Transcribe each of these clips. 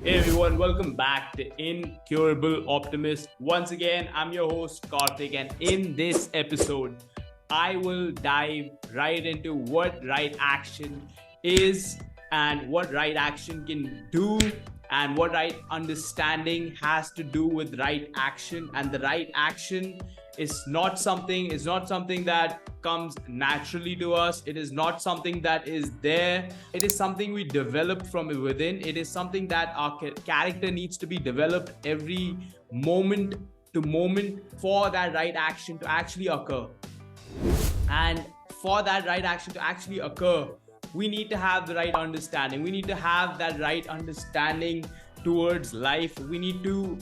Hey everyone, welcome back to Incurable Optimist. Once again, I'm your host Kartik, and in this episode, I will dive right into what right action is and what right action can do and what right understanding has to do with right action. And the right action is not something that comes naturally to us. It is not something that is there. It is something we develop from within. It is something that our character needs to be developed every moment to moment for that right action to actually occur. And for that right action to actually occur, we need to have the right understanding. We need to have that right understanding towards life. We need to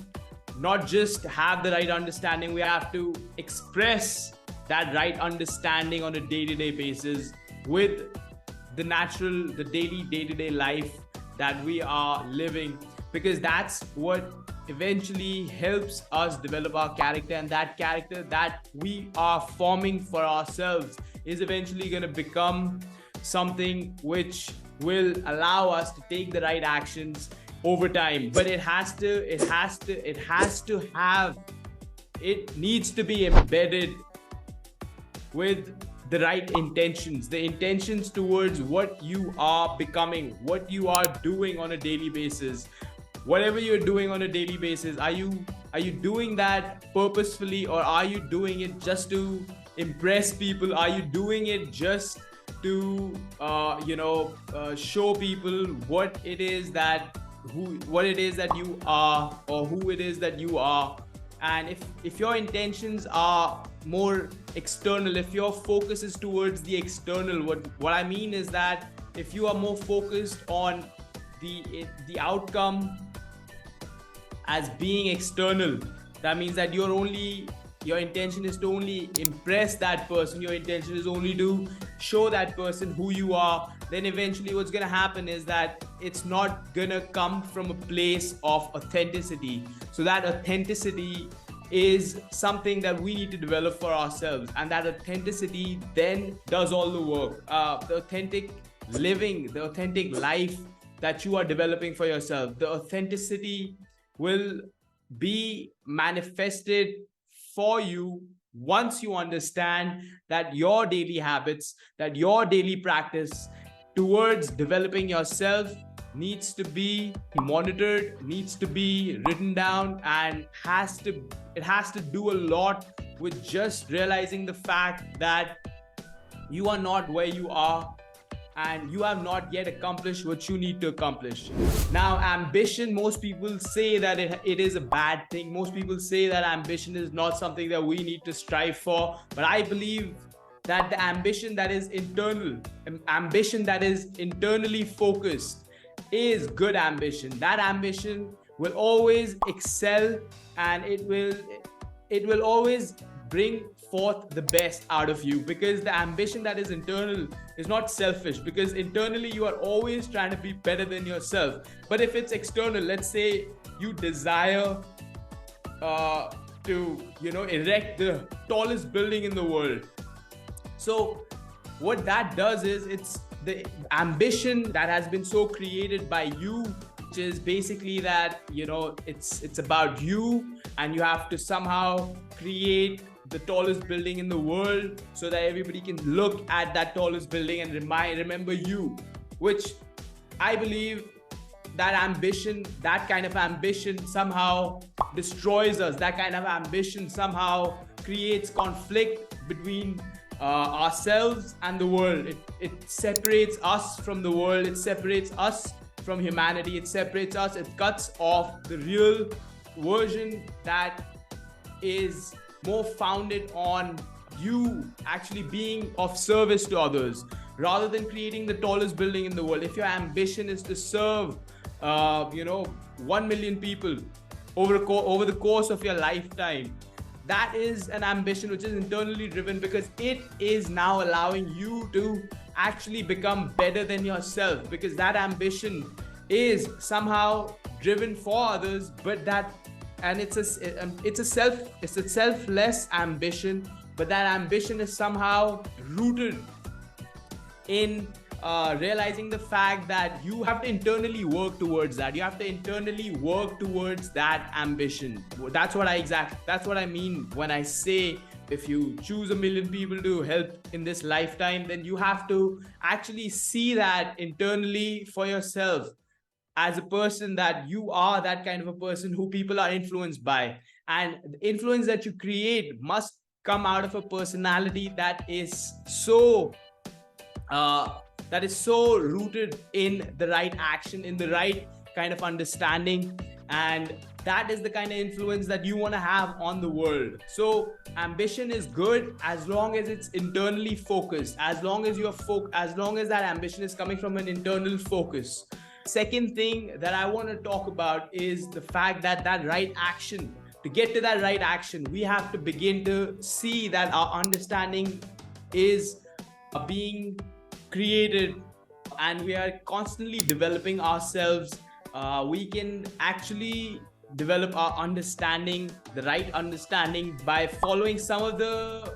not just have the right understanding, we have to express that right understanding on a day-to-day basis with the daily day-to-day life that we are living, because that's what eventually helps us develop our character, and that character that we are forming for ourselves is eventually going to become something which will allow us to take the right actions over time. But it needs to be embedded with the right intentions, the intentions towards what you are becoming, what you are doing on a daily basis. Whatever you're doing on a daily basis, are you doing that purposefully, or are you doing it just to impress people? Are you doing it just to show people what it is that you are, or who it is that you are? And if your intentions are more external, if your focus is towards the external, what I mean is that if you are more focused on the outcome as being external, that means that your intention is to only impress that person, your intention is only to show that person who you are. Then eventually what's going to happen is that it's not going to come from a place of authenticity. So that authenticity is something that we need to develop for ourselves, and that authenticity then does all the work. The authentic living, the authentic life that you are developing for yourself, the authenticity will be manifested for you once you understand that your daily habits, that your daily practice towards developing yourself needs to be monitored, needs to be written down, and it has to do a lot with just realizing the fact that you are not where you are and you have not yet accomplished what you need to accomplish. Now, ambition, most people say that it is a bad thing. Most people say that ambition is not something that we need to strive for. But I believe that the ambition that is internal, ambition that is internally focused, is good ambition. That ambition will always excel, and it will always bring forth the best out of you, because the ambition that is internal is not selfish, because internally you are always trying to be better than yourself. But if it's external, let's say you desire to erect the tallest building in the world. So what that does is, it's the ambition that has been so created by you, which is basically that it's about you, and you have to somehow create the tallest building in the world so that everybody can look at that tallest building and remember you. Which I believe that kind of ambition somehow destroys us. That kind of ambition somehow creates conflict between ourselves and the world. It separates us from the world. It separates us from humanity. It separates us. It cuts off the real version that is more founded on you actually being of service to others, rather than creating the tallest building in the world. If your ambition is to serve 1 million people over the course of your lifetime, that is an ambition which is internally driven, because it is now allowing you to actually become better than yourself, because that ambition is somehow driven for others, and it's a selfless ambition, but that ambition is somehow rooted in realizing the fact that you have to internally work towards that. You have to internally work towards that ambition. That's what I mean when I say, if you choose 1 million people to help in this lifetime, then you have to actually see that internally for yourself, as a person, that you are that kind of a person who people are influenced by. And the influence that you create must come out of a personality uh, that is so rooted in the right action, in the right kind of understanding. And that is the kind of influence that you want to have on the world. So ambition is good as long as it's internally focused, as long as as long as that ambition is coming from an internal focus. Second thing that I want to talk about is the fact that that right action, to get to that right action, we have to begin to see that our understanding is being created, and we are constantly developing ourselves. We can actually develop our understanding, the right understanding, by following some of the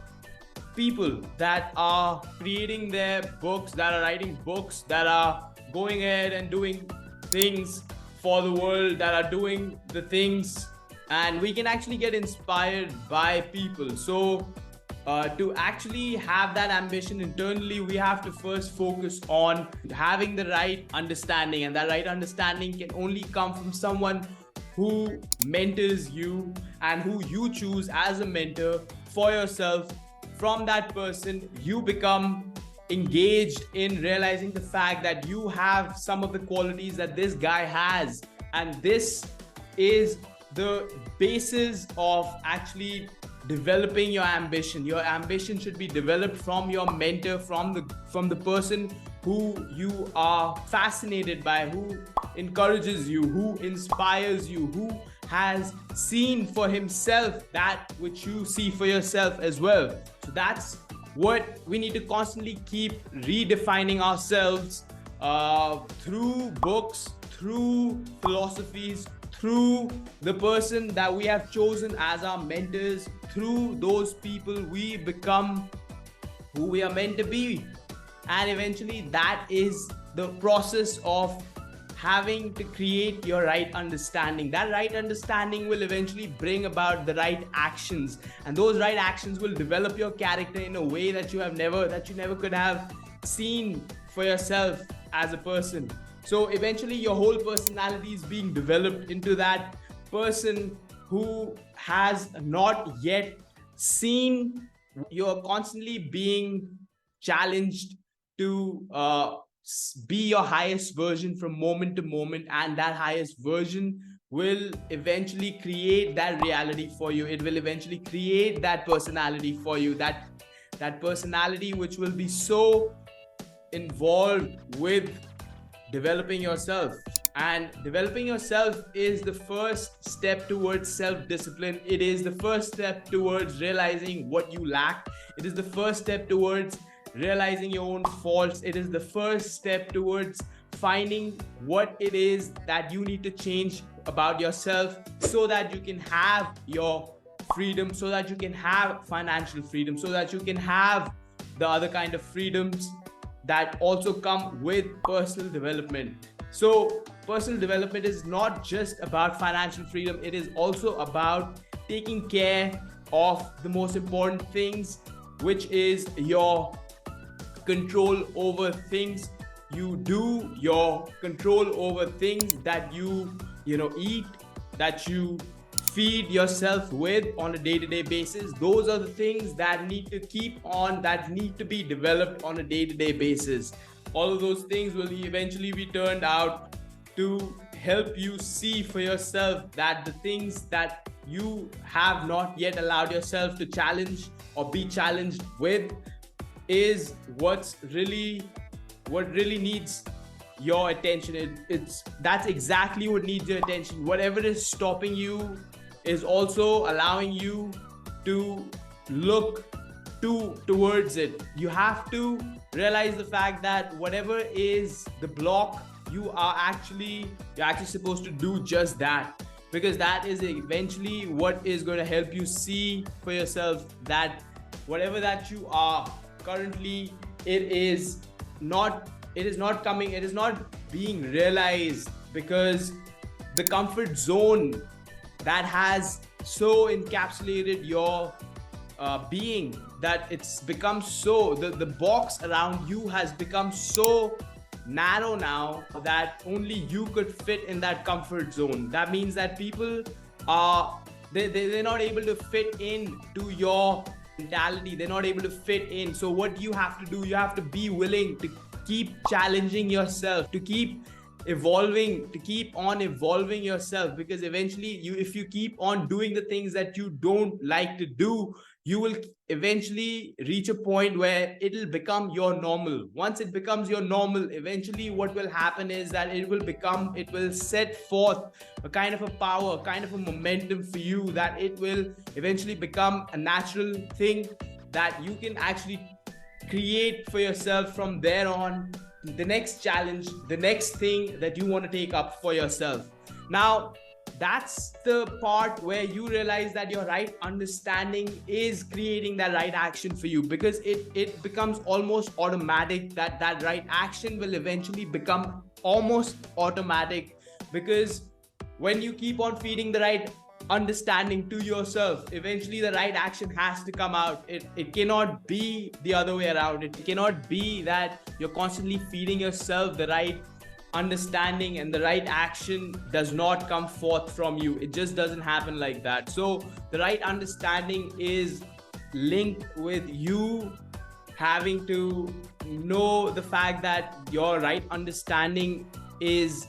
people that are creating their books, that are writing books, that are going ahead and doing things for the world, that are doing the things, and we can actually get inspired by people. So to actually have that ambition internally, we have to first focus on having the right understanding, and that right understanding can only come from someone who mentors you and who you choose as a mentor for yourself. From that person, you become engaged in realizing the fact that you have some of the qualities that this guy has, and this is the basis of actually developing your ambition. Your ambition should be developed from your mentor, from the person who you are fascinated by, who encourages you, who inspires you, who has seen for himself that which you see for yourself as well. So that's what we need to constantly keep redefining ourselves through books, through philosophies, through the person that we have chosen as our mentors. Through those people, we become who we are meant to be. And eventually, that is the process of having to create your right understanding. That right understanding will eventually bring about the right actions, and those right actions will develop your character in a way that you never could have seen for yourself as a person. So eventually your whole personality is being developed into that person who has not yet seen. You're constantly being challenged to be your highest version from moment to moment, and that highest version will eventually create that reality for you. It will eventually create that personality for you, that personality which will be so involved with developing yourself. And developing yourself is the first step towards self-discipline. It is the first step towards realizing what you lack. It is the first step towards realizing your own faults. It is the first step towards finding what it is that you need to change about yourself, so that you can have your freedom, so that you can have financial freedom, so that you can have the other kind of freedoms that also come with personal development. So personal development is not just about financial freedom, it is also about taking care of the most important things, which is your control over things you do, your control over things that you eat, that you feed yourself with on a day-to-day basis. Those are the things that need to be developed on a day-to-day basis. All of those things will eventually be turned out to help you see for yourself that the things that you have not yet allowed yourself to challenge or be challenged with is what really needs your attention. That's exactly what needs your attention. Whatever is stopping you is also allowing you to look towards it. You have to realize the fact that whatever is the block, you're actually supposed to do just that, because that is eventually what is going to help you see for yourself that whatever that you are currently, it is not it is not coming, it is not being realized, because the comfort zone that has so encapsulated your being, that it's become so, the box around you has become so narrow now that only you could fit in that comfort zone. That means that people are, they're not able to fit in to your mentality, they're not able to fit in. So what you have to do, you have to be willing to keep challenging yourself, to keep evolving, to keep on evolving yourself, because eventually if you keep on doing the things that you don't like to do, you will eventually reach a point where it'll become your normal. Once it becomes your normal, eventually what will happen is that it will set forth a kind of a power, a kind of a momentum for you, that it will eventually become a natural thing that you can actually create for yourself from there on. The next challenge, the next thing that you want to take up for yourself. Now, that's the part where you realize that your right understanding is creating that right action for you, because it becomes almost automatic, that right action will eventually become almost automatic, because when you keep on feeding the right understanding to yourself, eventually the right action has to come out. It cannot be the other way around. It cannot be that you're constantly feeding yourself the right understanding and the right action does not come forth from you. It just doesn't happen like that. So the right understanding is linked with you having to know the fact that your right understanding is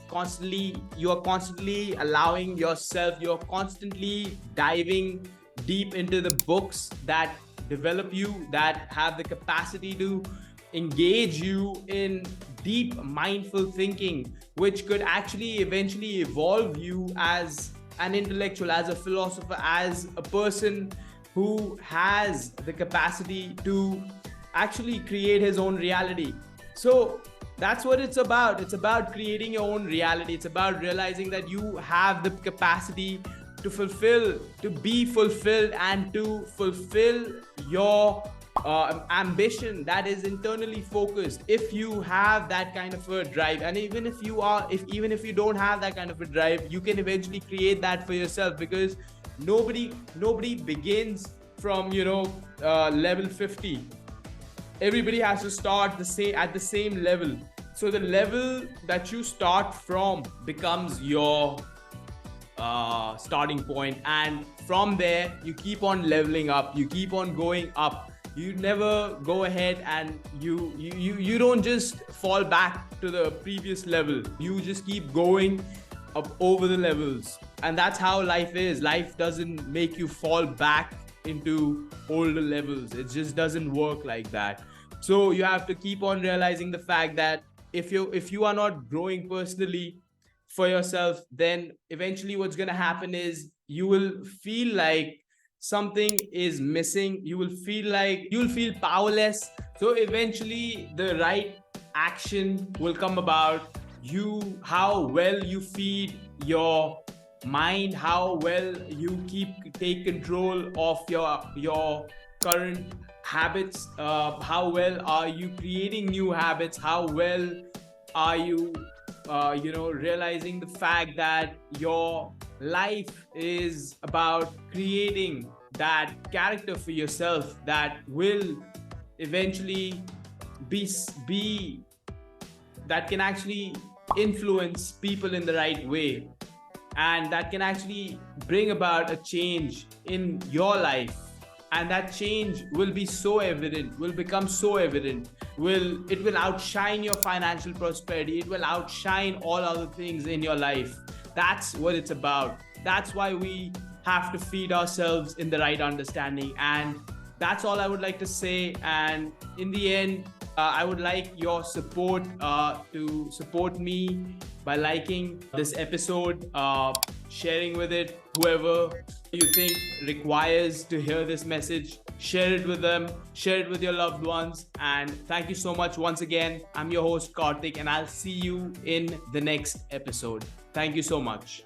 you are constantly allowing yourself, you're constantly diving deep into the books that develop you, that have the capacity to engage you in deep mindful thinking, which could actually eventually evolve you as an intellectual, as a philosopher, as a person who has the capacity to actually create his own reality. So that's what it's about. It's about creating your own reality. It's about realizing that you have the capacity to fulfill, to be fulfilled, and to fulfill your ambition that is internally focused. If you have that kind of a drive, and even if you don't have that kind of a drive, you can eventually create that for yourself, because nobody begins from level 50. Everybody has to start at the same level. So the level that you start from becomes your starting point, and from there you keep on leveling up, you keep on going up. You never go ahead and you don't just fall back to the previous level. You just keep going up over the levels, and that's how life is. Life doesn't make you fall back into older levels. It just doesn't work like that. So you have to keep on realizing the fact that if you are not growing personally for yourself, then eventually what's going to happen is you will feel like something is missing. You'll feel powerless. So eventually the right action will come about. How well you feed your mind, how well you take control of your current habits, how well are you creating new habits, how well are you realizing the fact that your life is about creating that character for yourself that will eventually be that can actually influence people in the right way, and that can actually bring about a change in your life. And that change will be so evident, will become so evident, it will outshine your financial prosperity, it will outshine all other things in your life. That's what it's about. That's why we have to feed ourselves in the right understanding. And that's all I would like to say. And in the end, I would like your support to support me by liking this episode, sharing with it whoever you think requires to hear this message. Share it with them, share it with your loved ones. And thank you so much once again. I'm your host Kartik, and I'll see you in the next episode. Thank you so much.